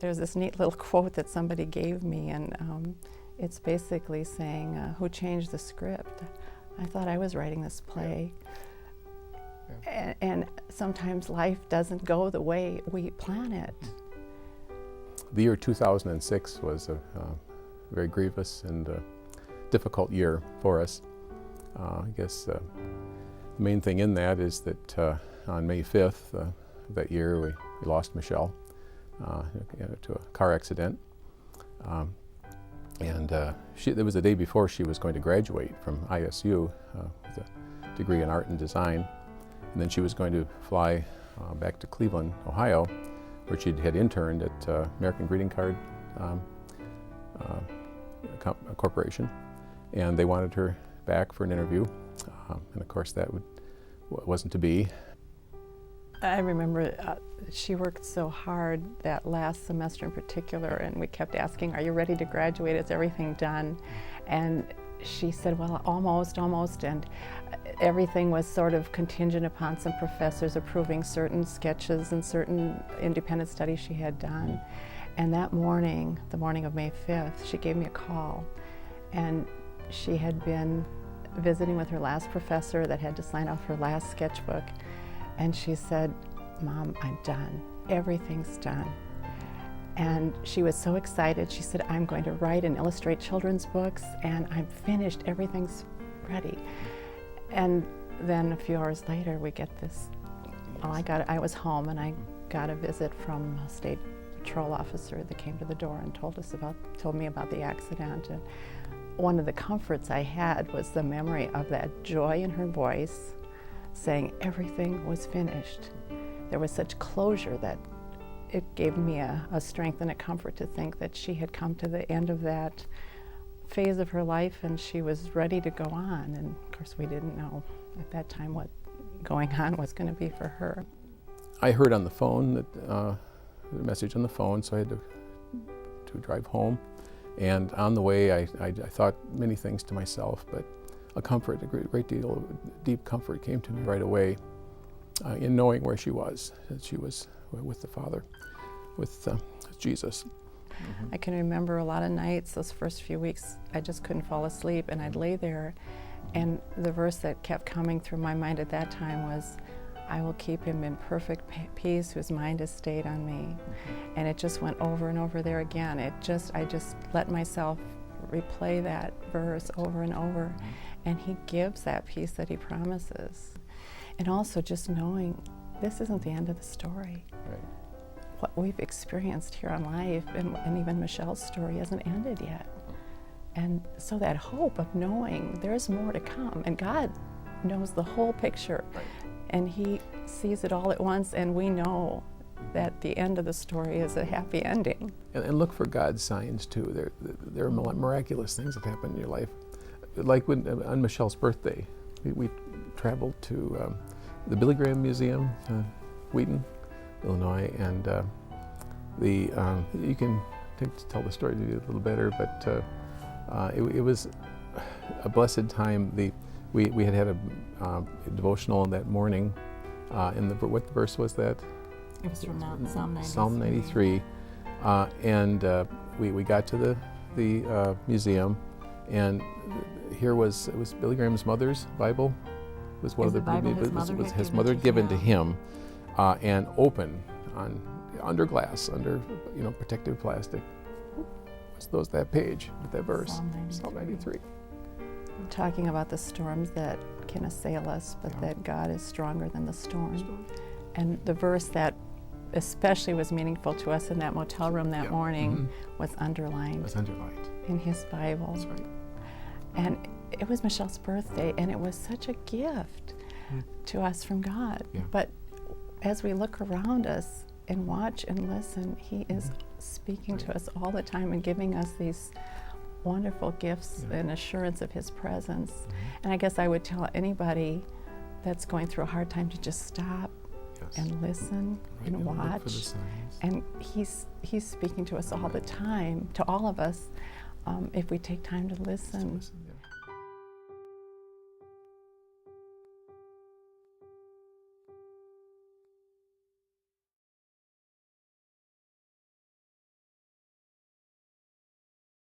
There's this neat little quote that somebody gave me, and it's basically saying, who changed the script? I thought I was writing this play. Yeah. And sometimes life doesn't go the way we plan it. The year 2006 was a very grievous and difficult year for us. I guess the main thing in that is that on May 5th of that year we lost Michelle to a car accident. It was the day before she was going to graduate from ISU with a degree in art and design. And then she was going to fly back to Cleveland, Ohio, where she had interned at American Greeting Card Corporation. And they wanted her back for an interview. And of course that wasn't to be. I remember she worked so hard that last semester in particular, and we kept asking, are you ready to graduate? Is everything done? And she said, well, almost, and everything was sort of contingent upon some professors approving certain sketches and certain independent studies she had done. And that morning, the morning of May 5th, she gave me a call, and she had been visiting with her last professor that had to sign off her last sketchbook. And she said, Mom, I'm done. Everything's done. And she was so excited. She said, I'm going to write and illustrate children's books, and I'm finished. Everything's ready. And then a few hours later, we get this. I was home, and I got a visit from a state patrol officer that came to the door and told me about the accident. And one of the comforts I had was the memory of that joy in her voice, saying everything was finished. There was such closure that it gave me a strength and a comfort to think that she had come to the end of that phase of her life and she was ready to go on. And of course we didn't know at that time what going on was going to be for her. I heard on the phone that the message on the phone, so I had to drive home. And on the way I thought many things to myself, but a comfort, a great deal of deep comfort came to me right away in knowing where she was, that she was with the Father, with Jesus. Mm-hmm. I can remember a lot of nights, those first few weeks, I just couldn't fall asleep, and I'd lay there, and the verse that kept coming through my mind at that time was, I will keep him in perfect peace whose mind is stayed on me. Mm-hmm. And it just went over and over there again. I just let myself replay that verse over and over. Mm-hmm. And he gives that peace that he promises. And also just knowing this isn't the end of the story. Right. What we've experienced here on life, and even Michelle's story, hasn't ended yet. And so that hope of knowing there's more to come, and God knows the whole picture. Right. And he sees it all at once, and we know that the end of the story is a happy ending. And look for God's signs too. There are miraculous things that happen in your life. Like on Michelle's birthday, we traveled to the Billy Graham Museum, Wheaton, Illinois, and you can tell the story a little better, but it was a blessed time. We had a devotional that morning, what verse was that? It was from Psalm 93. Psalm 93, and we got to the museum, and it was Billy Graham's mother's Bible. It was one of the Bible his mother had given to him, and open under glass, under protective plastic. Was that page with that verse? Psalm 93. I'm talking about the storms that can assail us, but that God is stronger than the storm. And the verse that especially was meaningful to us in that motel room that morning was underlined. In his Bible. That's right. And it was Michelle's birthday, and it was such a gift to us from God. Yeah. But as we look around us and watch and listen, he is speaking to us all the time and giving us these wonderful gifts and assurance of his presence. And I guess I would tell anybody that's going through a hard time to just stop and listen and watch. And he's speaking to us all the time, to all of us, if we take time to listen.